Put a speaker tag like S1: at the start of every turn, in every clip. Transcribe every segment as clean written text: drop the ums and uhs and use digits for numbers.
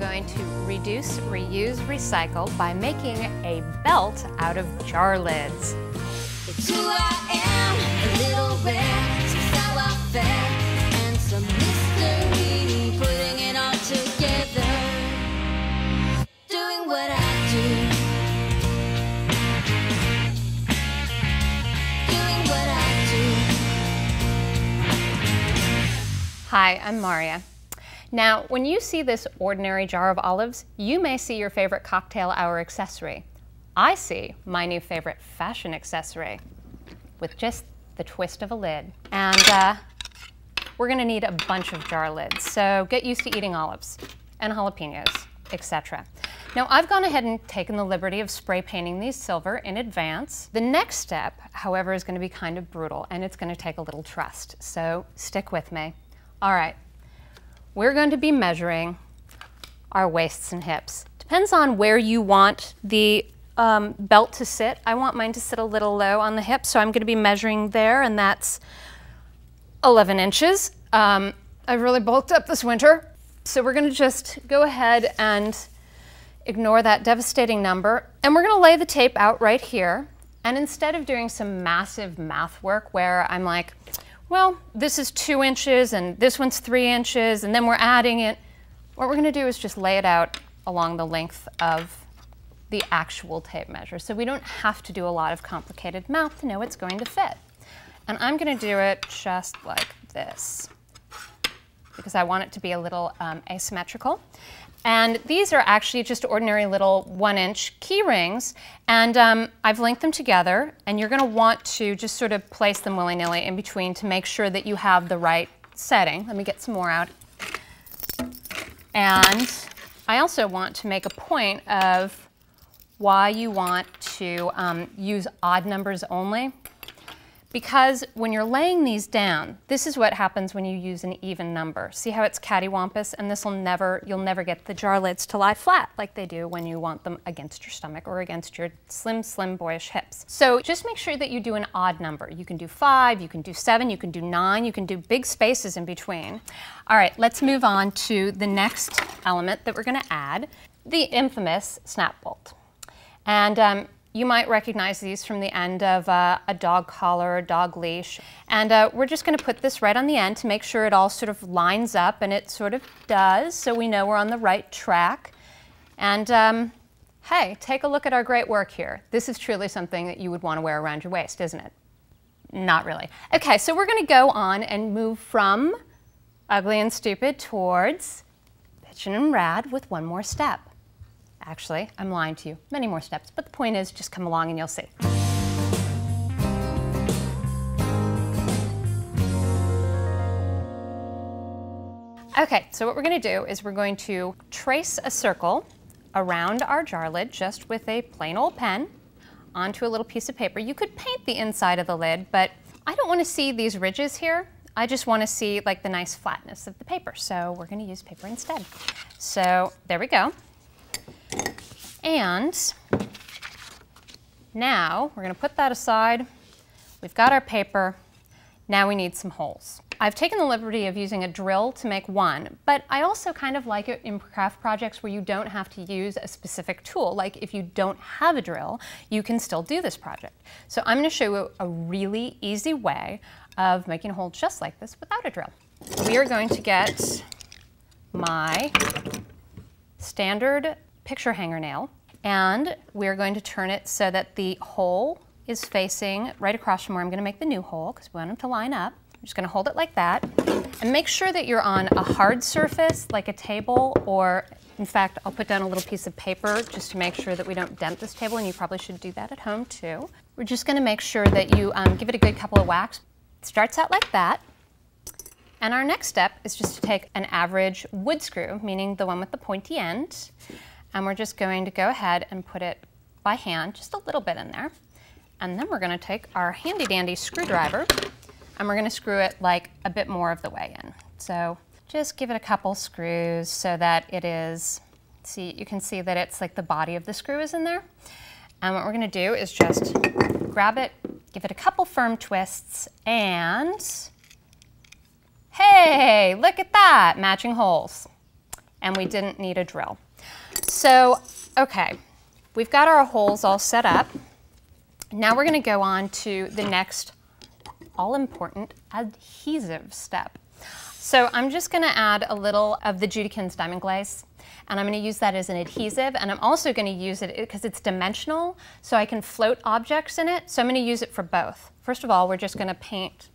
S1: going to reduce, reuse, recycle by making a belt out of jar lids.
S2: It's who I am, a little rare, some sour fare, and some mystery, putting it all together, doing what I do, doing what I do.
S1: Hi, I'm Marja. Now, when you see this ordinary jar of olives, you may see your favorite cocktail hour accessory. I see my new favorite fashion accessory with just the twist of a lid. And we're gonna need a bunch of jar lids, so get used to eating olives and jalapenos, etc. Now, I've gone ahead and taken the liberty of spray painting these silver in advance. The next step, however, is gonna be kind of brutal, and it's gonna take a little trust, so stick with me. All right, we're going to be measuring our waists and hips. Depends on where you want the belt to sit. I want mine to sit a little low on the hip, so I'm going to be measuring there, and that's 11 inches. I've really bulked up this winter, so we're going to just go ahead and ignore that devastating number, and we're going to lay the tape out right here. And instead of doing some massive math work where I'm like, well, this is 2 inches and this one's 3 inches, and then we're adding it, what we're going to do is just lay it out along the length of the actual tape measure. So we don't have to do a lot of complicated math to know it's going to fit. And I'm going to do it just like this because I want it to be a little asymmetrical. And these are actually just ordinary little 1-inch key rings, and I've linked them together, and you're going to want to just sort of place them willy-nilly in between to make sure that you have the right setting. Let me get some more out. And I also want to make a point of why you want to use odd numbers only. Because when you're laying these down, this is what happens when you use an even number. See how it's cattywampus, and you'll never get the jar lids to lie flat like they do when you want them against your stomach or against your slim, slim, boyish hips. So just make sure that you do an odd number. You can do 5, you can do 7, you can do 9, you can do big spaces in between. All right, let's move on to the next element that we're gonna add, the infamous snap bolt. And you might recognize these from the end of a dog collar or dog leash. And we're just going to put this right on the end to make sure it all sort of lines up, and it sort of does, so we know we're on the right track. And hey, take a look at our great work here. This is truly something that you would want to wear around your waist, isn't it? Not really. Okay, so we're going to go on and move from ugly and stupid towards bitchin' and rad with one more step. Actually, I'm lying to you. Many more steps, but the point is just come along and you'll see. Okay, so what we're going to do is we're going to trace a circle around our jar lid just with a plain old pen onto a little piece of paper. You could paint the inside of the lid, but I don't want to see these ridges here. I just want to see like the nice flatness of the paper, so we're going to use paper instead. So there we go. And now we're going to put that aside. We've got our paper. Now we need some holes. I've taken the liberty of using a drill to make one, but I also kind of like it in craft projects where you don't have to use a specific tool. Like if you don't have a drill, you can still do this project. So I'm going to show you a really easy way of making a hole just like this without a drill. We are going to get my standard picture hanger nail, and we're going to turn it so that the hole is facing right across from where I'm going to make the new hole because we want them to line up. I'm just going to hold it like that and make sure that you're on a hard surface like a table, or in fact I'll put down a little piece of paper just to make sure that we don't dent this table, and you probably should do that at home too. We're just going to make sure that you give it a good couple of whacks. It starts out like that. And our next step is just to take an average wood screw, meaning the one with the pointy end, and we're just going to go ahead and put it by hand, just a little bit in there. And then we're going to take our handy dandy screwdriver and we're going to screw it like a bit more of the way in. So just give it a couple screws so that it is, see, you can see that it's like the body of the screw is in there. And what we're going to do is just grab it, give it a couple firm twists, and hey, look at that, matching holes. and we didn't need a drill. So, okay, we've got our holes all set up. Now we're going to go on to the next all-important adhesive step. So I'm just going to add a little of the JudiKins Diamond Glaze, and I'm going to use that as an adhesive, and I'm also going to use it because it's dimensional, so I can float objects in it, so I'm going to use it for both. First of all, we're just going to paint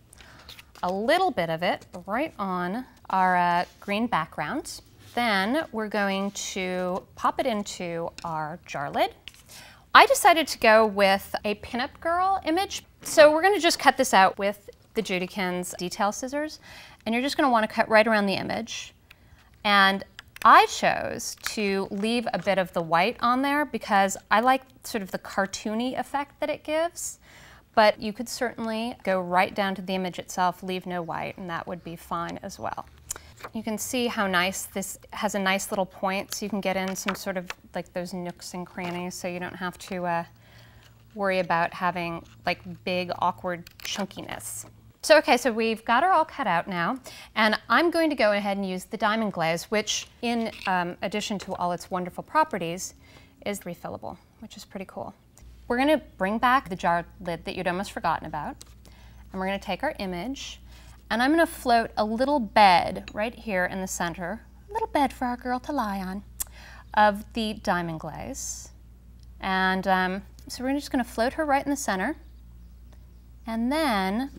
S1: a little bit of it right on our green background. Then we're going to pop it into our jar lid. I decided to go with a pinup girl image. So we're going to just cut this out with the JudiKins detail scissors, and you're just going to want to cut right around the image. And I chose to leave a bit of the white on there because I like sort of the cartoony effect that it gives. But you could certainly go right down to the image itself, leave no white, and that would be fine as well. You can see how nice this has a nice little point, so you can get in some sort of like those nooks and crannies, so you don't have to worry about having like big awkward chunkiness. So okay, so we've got her all cut out now, and I'm going to go ahead and use the Diamond Glaze, which in addition to all its wonderful properties is refillable, which is pretty cool. We're going to bring back the jar lid that you'd almost forgotten about, and we're going to take our image, and I'm going to float a little bed right here in the center, a little bed for our girl to lie on, of the Diamond Glaze. And so we're just going to float her right in the center, and then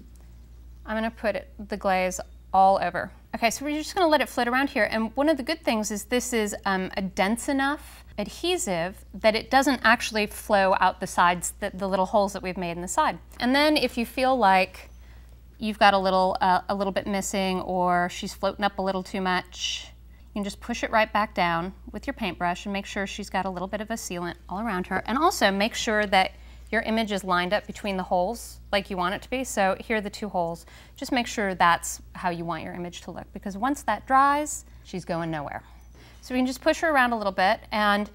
S1: I'm going to put the glaze all over. Okay, so we're just going to let it float around here, and one of the good things is this is a dense enough adhesive that it doesn't actually flow out the sides, the little holes that we've made in the side. And then if you feel like you've got a little bit missing, or she's floating up a little too much, you can just push it right back down with your paintbrush and make sure she's got a little bit of a sealant all around her. And also make sure that your image is lined up between the holes like you want it to be. So here are the two holes. Just make sure that's how you want your image to look, because once that dries, she's going nowhere. So we can just push her around a little bit, and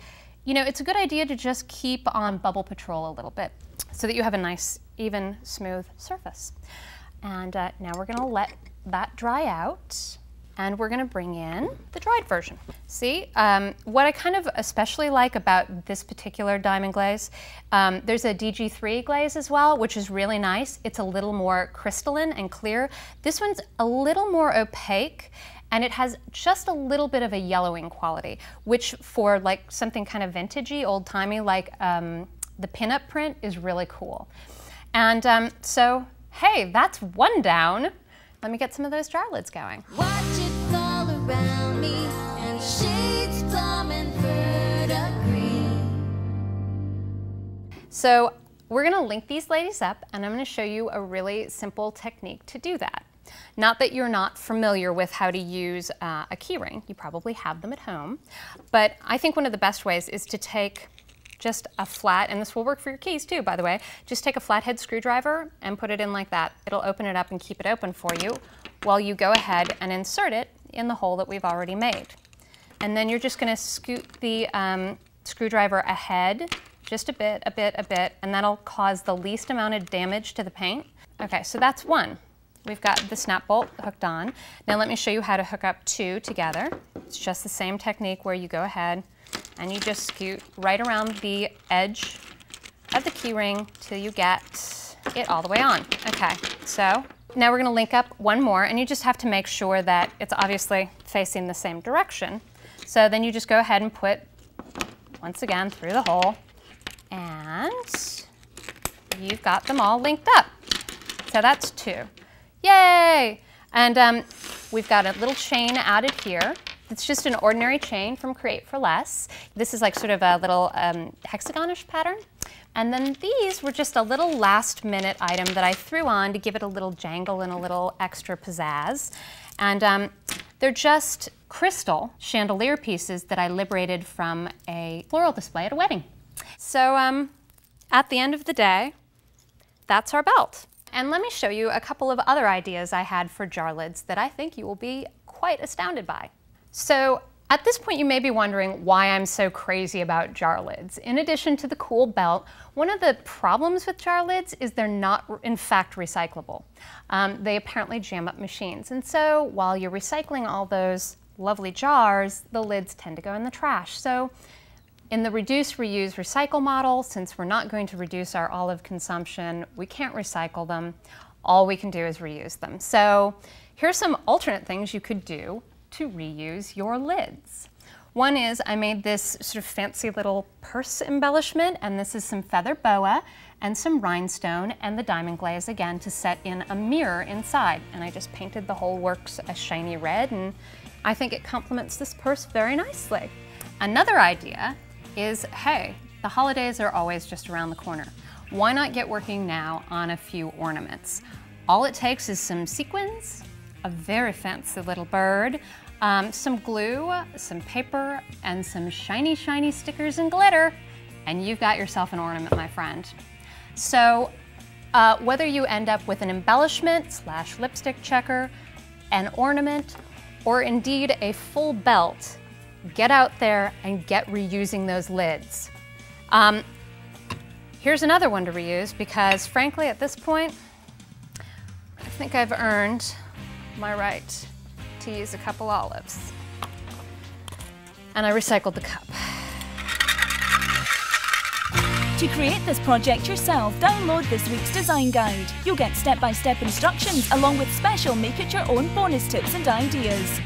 S1: you know, it's a good idea to just keep on bubble patrol a little bit so that you have a nice, even, smooth surface. And now we're going to let that dry out, and we're going to bring in the dried version. See, what I kind of especially like about this particular Diamond Glaze, there's a DG3 glaze as well, which is really nice. It's a little more crystalline and clear. This one's a little more opaque, and it has just a little bit of a yellowing quality, which for like something kind of vintagey, old-timey, like the pinup print is really cool. And so, hey, that's one down. Let me get some of those jar lids going.
S2: Watch it fall around me, and shades plum and verdigris.
S1: So we're gonna link these ladies up, and I'm gonna show you a really simple technique to do that. Not that you're not familiar with how to use a key ring, you probably have them at home, but I think one of the best ways is to take just a flat, and this will work for your keys too, by the way, just take a flathead screwdriver and put it in like that. It'll open it up and keep it open for you while you go ahead and insert it in the hole that we've already made. And then you're just gonna scoot the screwdriver ahead just a bit, and that'll cause the least amount of damage to the paint. Okay, so that's one. We've got the snap bolt hooked on. Now let me show you how to hook up two together. It's just the same technique where you go ahead and you just scoot right around the edge of the key ring till you get it all the way on. Okay, so now we're gonna link up one more, and you just have to make sure that it's obviously facing the same direction. So then you just go ahead and put, once again, through the hole, and you've got them all linked up. So that's two. Yay! And we've got a little chain added here. It's just an ordinary chain from Create for Less. This is like sort of a little hexagonish pattern. And then these were just a little last minute item that I threw on to give it a little jangle and a little extra pizzazz. And they're just crystal chandelier pieces that I liberated from a floral display at a wedding. So at the end of the day, that's our belt. And let me show you a couple of other ideas I had for jar lids that I think you will be quite astounded by. So at this point you may be wondering why I'm so crazy about jar lids. In addition to the cool belt, one of the problems with jar lids is they're not in fact recyclable. They apparently jam up machines. And so while you're recycling all those lovely jars, the lids tend to go in the trash. So in the reduce, reuse, recycle model, since we're not going to reduce our olive consumption, we can't recycle them. All we can do is reuse them. So here's some alternate things you could do to reuse your lids. One is I made this sort of fancy little purse embellishment, and this is some feather boa and some rhinestone and the diamond glaze again to set in a mirror inside. And I just painted the whole works a shiny red, and I think it complements this purse very nicely. Another idea is, hey, the holidays are always just around the corner. Why not get working now on a few ornaments? All it takes is some sequins, a very fancy little bird, some glue, some paper, and some shiny, shiny stickers and glitter, and you've got yourself an ornament, my friend. So whether you end up with an embellishment / lipstick checker, an ornament, or indeed a full belt, get out there and get reusing those lids. Here's another one to reuse because frankly at this point, I think I've earned my right to use a couple olives. And I recycled the cup.
S3: To create this project yourself, download this week's design guide. You'll get step-by-step instructions along with special make-it-your-own bonus tips and ideas.